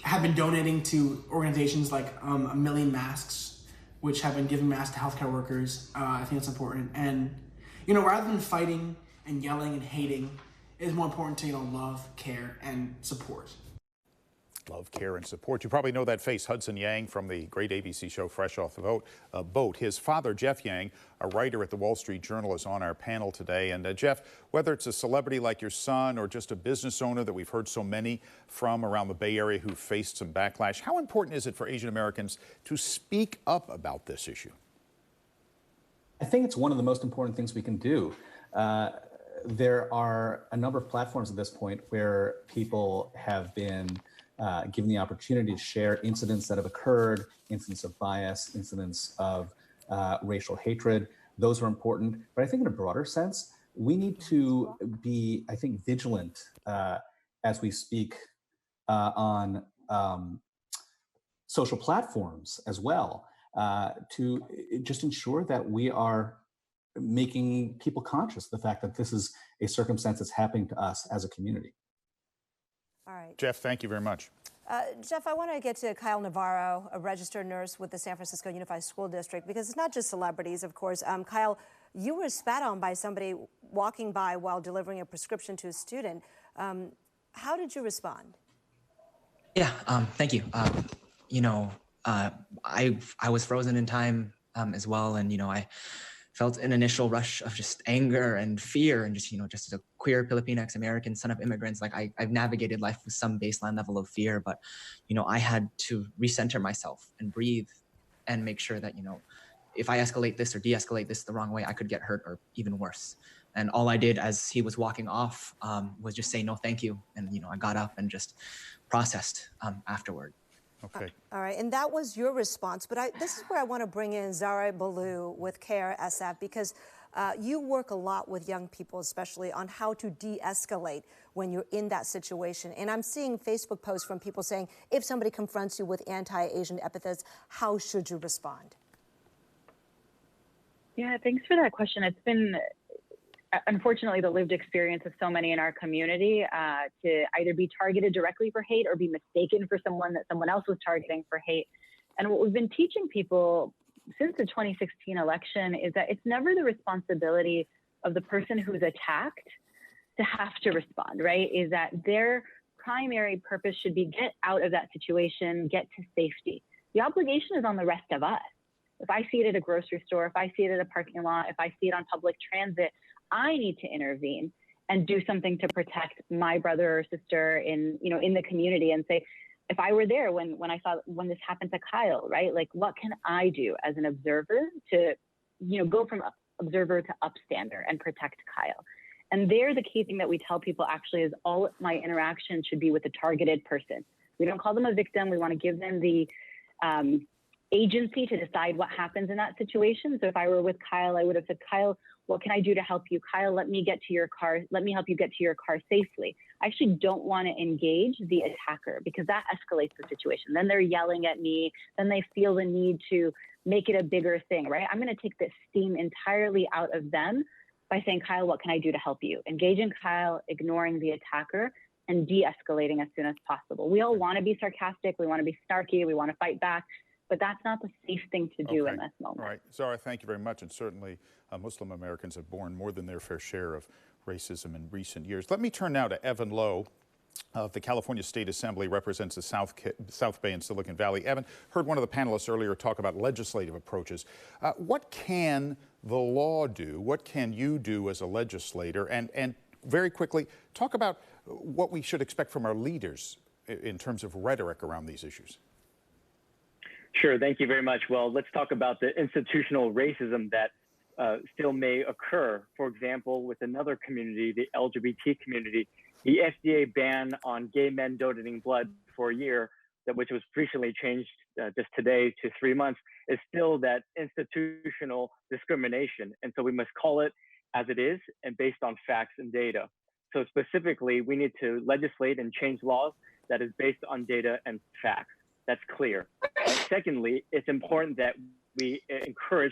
have been donating to organizations like 1 million masks, which have been giving masks to healthcare workers. I think it's important. And, rather than fighting and yelling and hating, it is more important to, love, care, and support. Love, care, and support. You probably know that face, Hudson Yang, from the great ABC show Fresh Off the Boat. His father, Jeff Yang, a writer at the Wall Street Journal, is on our panel today. And Jeff, whether it's a celebrity like your son or just a business owner that we've heard so many from around the Bay Area who faced some backlash, how important is it for Asian Americans to speak up about this issue? I think it's one of the most important things we can do. There are a number of platforms at this point where people have been given the opportunity to share incidents that have occurred, incidents of bias, incidents of racial hatred. Those are important. But I think in a broader sense, we need to be, I think, vigilant as we speak on social platforms as well, to just ensure that we are making people conscious of the fact that this is a circumstance that's happening to us as a community. All right. Jeff, thank you very much. Jeff, I want to get to Kyle Navarro, a registered nurse with the San Francisco Unified School District, because it's not just celebrities, of course. Kyle, you were spat on by somebody walking by while delivering a prescription to a student. How did you respond? Yeah, thank you. I was frozen in time as well, and I felt an initial rush of just anger and fear, and just as a queer Filipinx American son of immigrants, like I've navigated life with some baseline level of fear, but I had to recenter myself and breathe and make sure that if I escalate this or de-escalate this the wrong way, I could get hurt or even worse. And all I did as he was walking off was just say no thank you, and I got up and just processed afterward. Okay. All right, and that was your response, but this is where I want to bring in Zara Ballou with CARE SF, because you work a lot with young people, especially on how to de-escalate when you're in that situation. And I'm seeing Facebook posts from people saying, if somebody confronts you with anti-Asian epithets, how should you respond? Yeah, thanks for that question. It's been, unfortunately, the lived experience of so many in our community to either be targeted directly for hate or be mistaken for someone that someone else was targeting for hate. And what we've been teaching people since the 2016 election is that it's never the responsibility of the person who's attacked to have to respond, right? Is that their primary purpose should be get out of that situation, get to safety. The obligation is on the rest of us. If I see it at a grocery store, if I see it at a parking lot, if I see it on public transit, I need to intervene and do something to protect my brother or sister in the community, and say, if I were there when this happened to Kyle, right? Like, what can I do as an observer to, go from observer to upstander and protect Kyle? And there, the key thing that we tell people actually is all my interaction should be with a targeted person. We don't call them a victim. We want to give them the agency to decide what happens in that situation. So if I were with Kyle, I would have said, Kyle, what can I do to help you? Kyle, let me get to your car. Let me help you get to your car safely. I actually don't want to engage the attacker, because that escalates the situation. Then they're yelling at me. Then they feel the need to make it a bigger thing, right? I'm going to take this steam entirely out of them by saying, Kyle, what can I do to help you? Engaging Kyle, ignoring the attacker, and de-escalating as soon as possible. We all want to be sarcastic. We want to be snarky. We want to fight back. But that's not the safe thing to do in this moment. All right. Zara, thank you very much. And certainly Muslim Americans have borne more than their fair share of racism in recent years. Let me turn now to Evan Lowe of the California State Assembly, represents the South Bay and Silicon Valley. Evan, heard one of the panelists earlier talk about legislative approaches. What can the law do? What can you do as a legislator? And very quickly, talk about what we should expect from our leaders in terms of rhetoric around these issues. Sure. Thank you very much. Well, let's talk about the institutional racism that still may occur. For example, with another community, the LGBT community, the FDA ban on gay men donating blood for a year, which was recently changed just today to 3 months, is still that institutional discrimination. And so we must call it as it is and based on facts and data. So specifically, we need to legislate and change laws that is based on data and facts. That's clear. Secondly, it's important that we encourage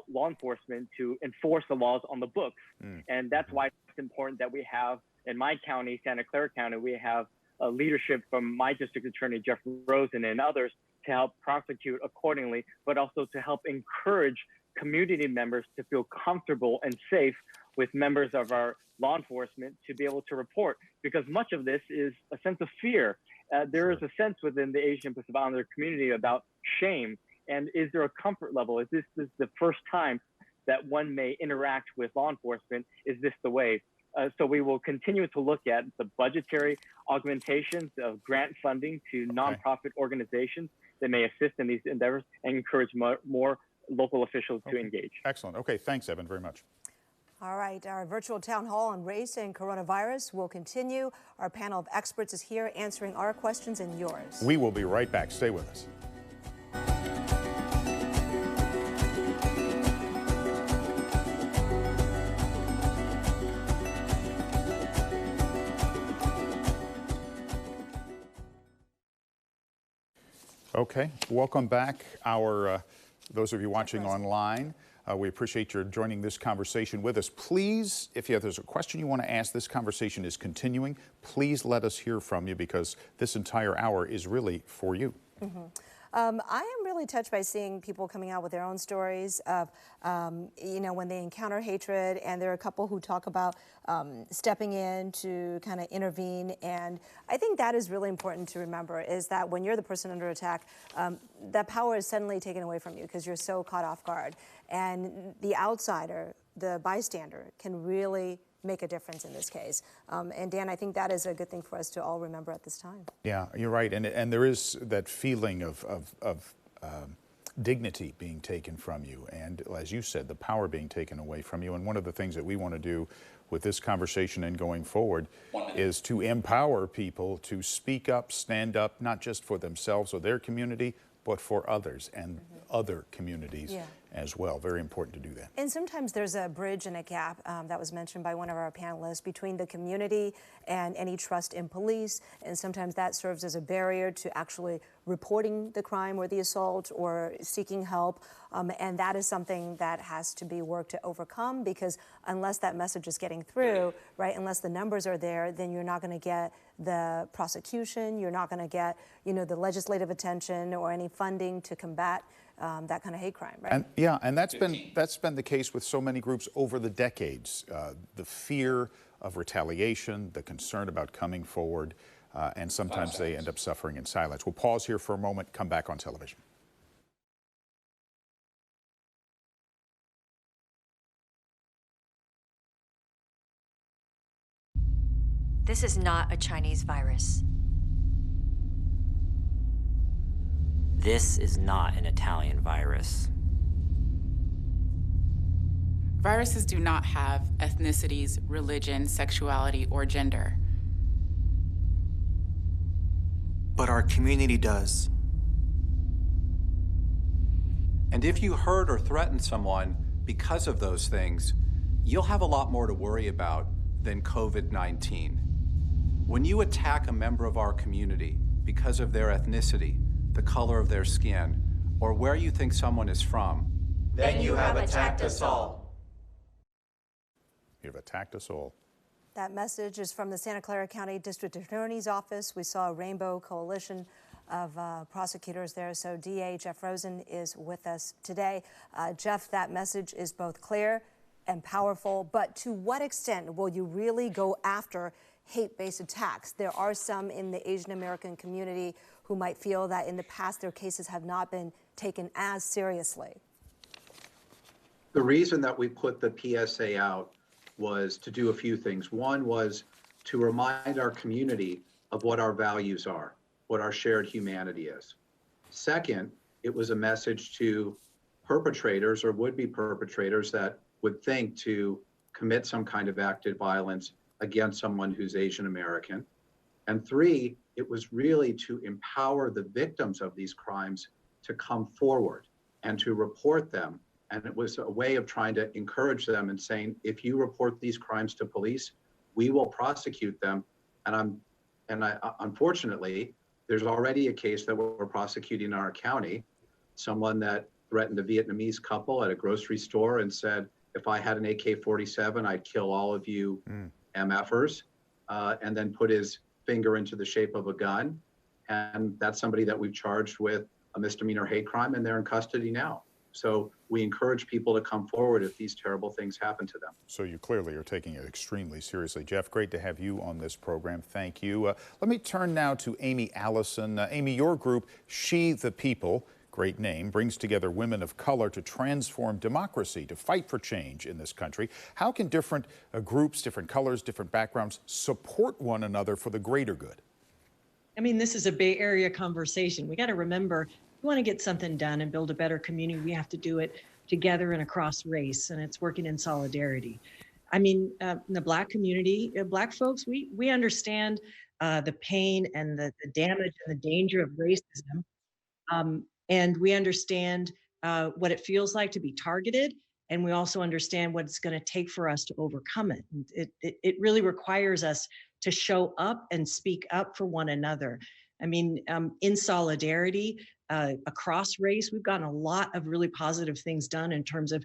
law enforcement to enforce the laws on the books. And that's why it's important that we have, in my county, Santa Clara County, we have leadership from my district attorney, Jeff Rosa, and others to help prosecute accordingly, but also to help encourage community members to feel comfortable and safe with members of our law enforcement to be able to report, because much of this is a sense of fear. There is a sense within the Asian Pacific Islander community about shame. And is there a comfort level? Is this the first time that one may interact with law enforcement? Is this the way? So we will continue to look at the budgetary augmentations of grant funding to nonprofit organizations that may assist in these endeavors and encourage more local officials to engage. Excellent. Okay, thanks, Evan, very much. All right, our virtual town hall on race and coronavirus will continue. Our panel of experts is here answering our questions and yours. We will be right back. Stay with us. Okay, welcome back. Those of you watching online. We appreciate your joining this conversation with us. Please, if there's a question you want to ask, this conversation is continuing. Please let us hear from you, because this entire hour is really for you. Mm-hmm. I am really touched by seeing people coming out with their own stories of, when they encounter hatred, and there are a couple who talk about stepping in to kind of intervene. And I think that is really important to remember, is that when you're the person under attack, that power is suddenly taken away from you because you're so caught off guard. And the outsider, the bystander, can really make a difference in this case. And Dan, I think that is a good thing for us to all remember at this time. Yeah, you're right. And there is that feeling of dignity being taken from you. And as you said, the power being taken away from you. And one of the things that we want to do with this conversation and going forward is to empower people to speak up, stand up, not just for themselves or their community, but for others and other communities as well. Very important to do that. And sometimes there's a bridge and a gap that was mentioned by one of our panelists between the community and any trust in police. And sometimes that serves as a barrier to actually reporting the crime or the assault or seeking help. And that is something that has to be worked to overcome, because unless that message is getting through, right, unless the numbers are there, then you're not going to get the prosecution, you're not going to get, the legislative attention or any funding to combat that kind of hate crime, right? And that's been the case with so many groups over the decades. The fear of retaliation, the concern about coming forward, and sometimes they end up suffering in silence. We'll pause here for a moment, come back on television. This is not a Chinese virus. This is not an Italian virus. Viruses do not have ethnicities, religion, sexuality, or gender. But our community does. And if you hurt or threaten someone because of those things, you'll have a lot more to worry about than COVID-19. When you attack a member of our community because of their ethnicity, the color of their skin, or where you think someone is from, then you have attacked us all. You've attacked us all. That message is from the Santa Clara County District Attorney's Office. We saw a rainbow coalition of prosecutors there. So DA Jeff Rosen is with us today. Jeff, that message is both clear and powerful, but to what extent will you really go after hate-based attacks? There are some in the Asian American community who might feel that in the past their cases have not been taken as seriously. The reason that we put the PSA out was to do a few things. One was to remind our community of what our values are, what our shared humanity is. Second, it was a message to perpetrators or would-be perpetrators that would think to commit some kind of active violence against someone who's Asian American. And three, it was really to empower the victims of these crimes to come forward and to report them. And it was a way of trying to encourage them and saying, if you report these crimes to police, we will prosecute them. And unfortunately, there's already a case that we're prosecuting in our county, someone that threatened a Vietnamese couple at a grocery store and said, if I had an AK-47, I'd kill all of you MFers, and then put his finger into the shape of a gun. And that's somebody that we've charged with a misdemeanor hate crime, and they're in custody now. So we encourage people to come forward if these terrible things happen to them. So you clearly are taking it extremely seriously. Jeff, great to have you on this program. Thank you. Let me turn now to Amy Allison. Amy, your group, She the People, great name, brings together women of color to transform democracy, to fight for change in this country. How can different groups, different colors, different backgrounds support one another for the greater good? I mean, this is a Bay Area conversation. We got to remember, we want to get something done and build a better community. We have to do it together and across race, and it's working in solidarity. I mean, in the Black community, Black folks, we understand the pain and the damage and the danger of racism. And we understand what it feels like to be targeted. And we also understand what it's going to take for us to overcome it. And it really requires us to show up and speak up for one another. I mean, in solidarity, across race. We've gotten a lot of really positive things done in terms of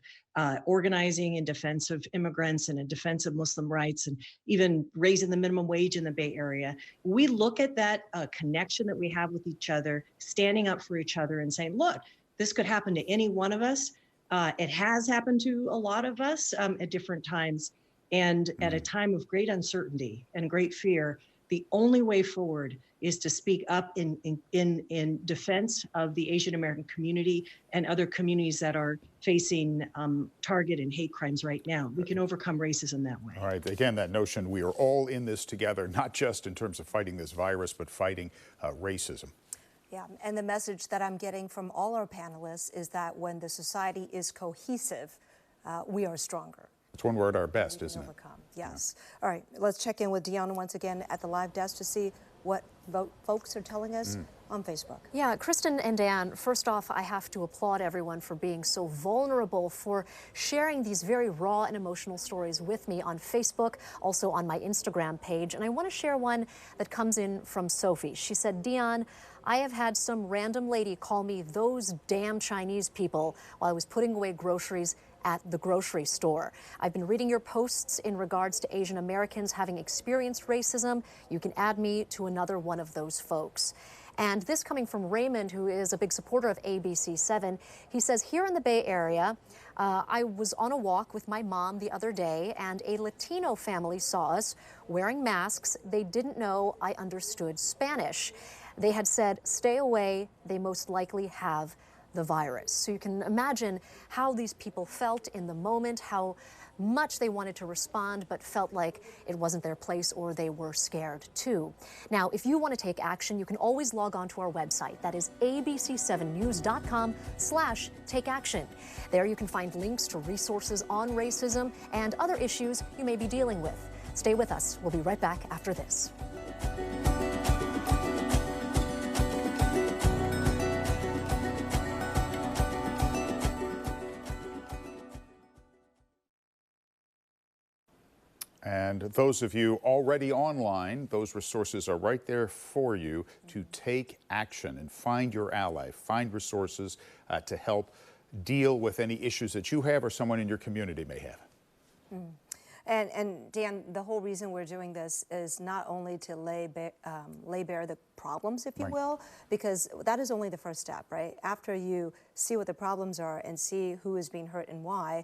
organizing in defense of immigrants and in defense of Muslim rights, and even raising the minimum wage in the Bay Area. We look at that connection that we have with each other, standing up for each other and saying, look, this could happen to any one of us. It has happened to a lot of us at different times. And at a time of great uncertainty and great fear, the only way forward is to speak up in defense of the Asian American community and other communities that are facing target and hate crimes right now. We can overcome racism that way. All right, again, that notion we are all in this together, not just in terms of fighting this virus, but fighting racism. Yeah, and the message that I'm getting from all our panelists is that when the society is cohesive, we are stronger. It's when we're at our best, isn't it? Yes. Yeah. All right, let's check in with Deanna once again at the live desk to see what folks are telling us on Facebook. Yeah, Kristen and Dan, first off, I have to applaud everyone for being so vulnerable, for sharing these very raw and emotional stories with me on Facebook, also on my Instagram page. And I want to share one that comes in from Sophie. She said, Dion, I have had some random lady call me those damn Chinese people while I was putting away groceries at the grocery store. I've been reading your posts in regards to Asian Americans having experienced racism. You can add me to another one of those folks. And this coming from Raymond, who is a big supporter of ABC7. He says, here in the Bay Area, I was on a walk with my mom the other day, and a Latino family saw us wearing masks. They didn't know I understood Spanish. They had said, stay away, they most likely have the virus. So you can imagine how these people felt in the moment, how much they wanted to respond, but felt like it wasn't their place or they were scared too. Now, if you want to take action, you can always log on to our website. That is abc7news.com/takeaction. There you can find links to resources on racism and other issues you may be dealing with. Stay with us. We'll be right back after this. And those of you already online, those resources are right there for you to take action and find your ally, find resources to help deal with any issues that you have or someone in your community may have. And Dan, the whole reason we're doing this is not only to lay bare the problems, if you will, because that is only the first step, right? After you see what the problems are and see who is being hurt and why,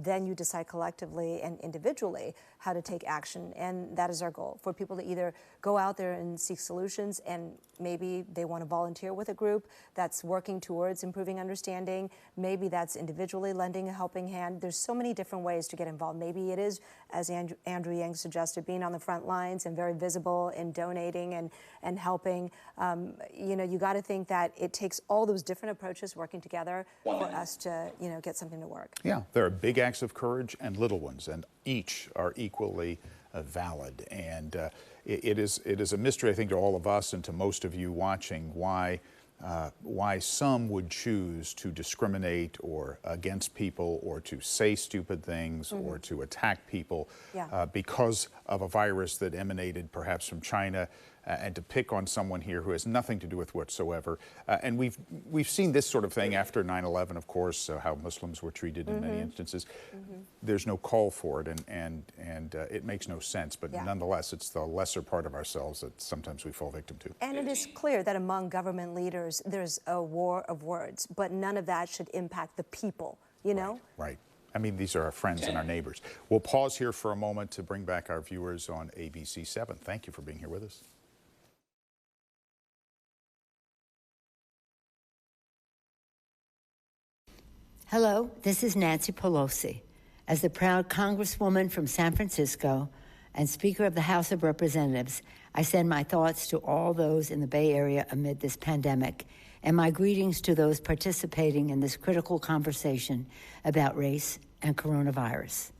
then you decide collectively and individually how to take action. And that is our goal, for people to either go out there and seek solutions, and maybe they want to volunteer with a group that's working towards improving understanding. Maybe that's individually lending a helping hand. There's so many different ways to get involved. Maybe it is, as Andrew Yang suggested, being on the front lines and very visible and donating and helping. You know, you got to think that it takes all those different approaches working together for us to, you know, get something to work. Yeah, there are big acts of courage and little ones, and each are equally valid. And it is a mystery, I think, to all of us and to most of you watching why some would choose to discriminate or against people or to say stupid things or to attack people because of a virus that emanated perhaps from China, and to pick on someone here who has nothing to do with whatsoever. And we've seen this sort of thing after 9/11, of course, how Muslims were treated in many instances. There's no call for it, and it makes no sense. But nonetheless, it's the lesser part of ourselves that sometimes we fall victim to. And it is clear that among government leaders, there's a war of words, but none of that should impact the people, you know? Right. I mean, these are our friends and our neighbors. We'll pause here for a moment to bring back our viewers on ABC7. Thank you for being here with us. Hello, this is Nancy Pelosi. As the proud Congresswoman from San Francisco and Speaker of the House of Representatives, I send my thoughts to all those in the Bay Area amid this pandemic, and my greetings to those participating in this critical conversation about race and coronavirus.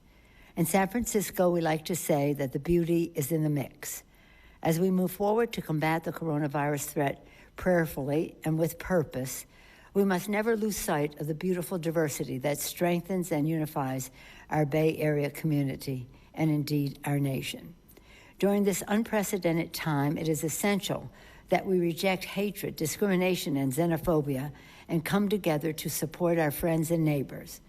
In San Francisco, we like to say that the beauty is in the mix. As we move forward to combat the coronavirus threat prayerfully and with purpose, we must never lose sight of the beautiful diversity that strengthens and unifies our Bay Area community and indeed our nation. During this unprecedented time, it is essential that we reject hatred, discrimination, and xenophobia, and come together to support our friends and neighbors.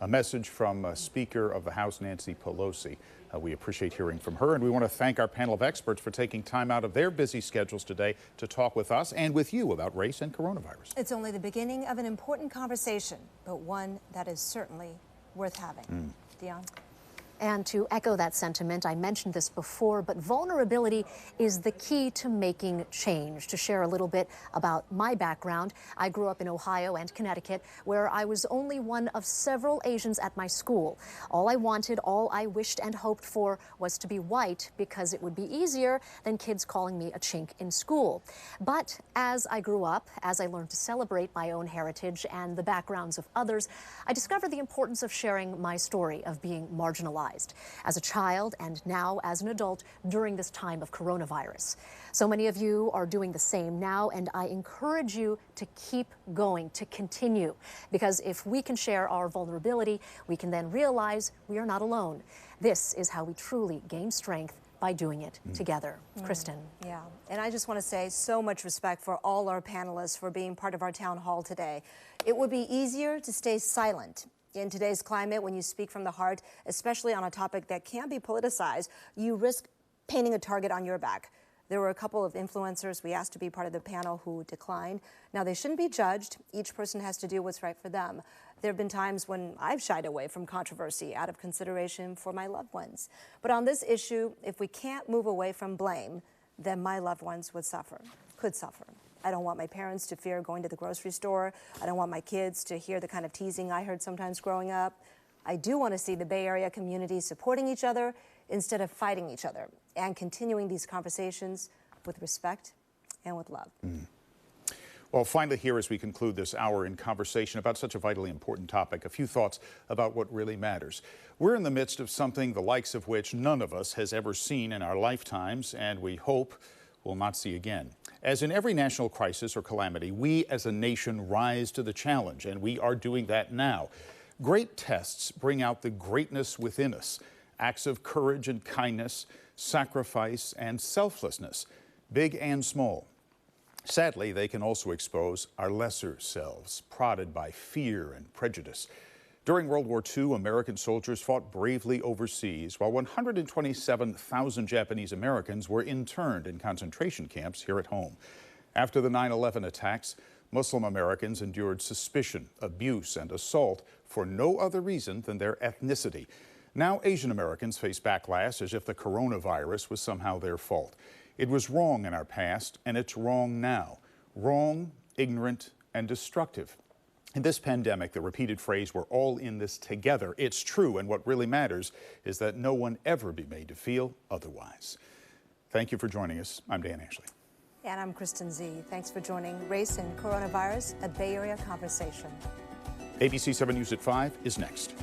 A message from Speaker of the House, Nancy Pelosi. We appreciate hearing from her, and we want to thank our panel of experts for taking time out of their busy schedules today to talk with us and with you about race and coronavirus. It's only the beginning of an important conversation, but one that is certainly worth having. Dion? And to echo that sentiment, I mentioned this before, but vulnerability is the key to making change. To share a little bit about my background, I grew up in Ohio and Connecticut, where I was only one of several Asians at my school. All I wanted, all I wished and hoped for was to be white because it would be easier than kids calling me a chink in school. But as I grew up, as I learned to celebrate my own heritage and the backgrounds of others, I discovered the importance of sharing my story of being marginalized as a child and now as an adult during this time of coronavirus. So many of you are doing the same now, and I encourage you to keep going, to continue, because if we can share our vulnerability, we can then realize we are not alone. This is how we truly gain strength, by doing it together. Kristen. Yeah, and I just want to say so much respect for all our panelists for being part of our town hall today. It would be easier to stay silent. In today's climate, when you speak from the heart, especially on a topic that can be politicized, you risk painting a target on your back. There were a couple of influencers we asked to be part of the panel who declined. Now, they shouldn't be judged. Each person has to do what's right for them. There have been times when I've shied away from controversy out of consideration for my loved ones. But on this issue, if we can't move away from blame, then my loved ones could suffer. I don't want my parents to fear going to the grocery store. I don't want my kids to hear the kind of teasing I heard sometimes growing up. I do want to see the Bay Area community supporting each other instead of fighting each other, and continuing these conversations with respect and with love. Well, finally here, as we conclude this hour in conversation about such a vitally important topic, a few thoughts about what really matters. We're in the midst of something the likes of which none of us has ever seen in our lifetimes, and we hope will not see again. As in every national crisis or calamity, we as a nation rise to the challenge, and we are doing that now. Great tests bring out the greatness within us, acts of courage and kindness, sacrifice and selflessness, big and small. Sadly, they can also expose our lesser selves, prodded by fear and prejudice. During World War II, American soldiers fought bravely overseas, while 127,000 Japanese Americans were interned in concentration camps here at home. After the 9/11 attacks, Muslim Americans endured suspicion, abuse, and assault for no other reason than their ethnicity. Now Asian Americans face backlash as if the coronavirus was somehow their fault. It was wrong in our past, and it's wrong now. Wrong, ignorant, and destructive. In this pandemic, the repeated phrase, "we're all in this together," it's true, and what really matters is that no one ever be made to feel otherwise. Thank you for joining us. I'm Dan Ashley. And I'm Kristen Z. Thanks for joining Race and Coronavirus, a Bay Area Conversation. ABC7 News at 5 is next.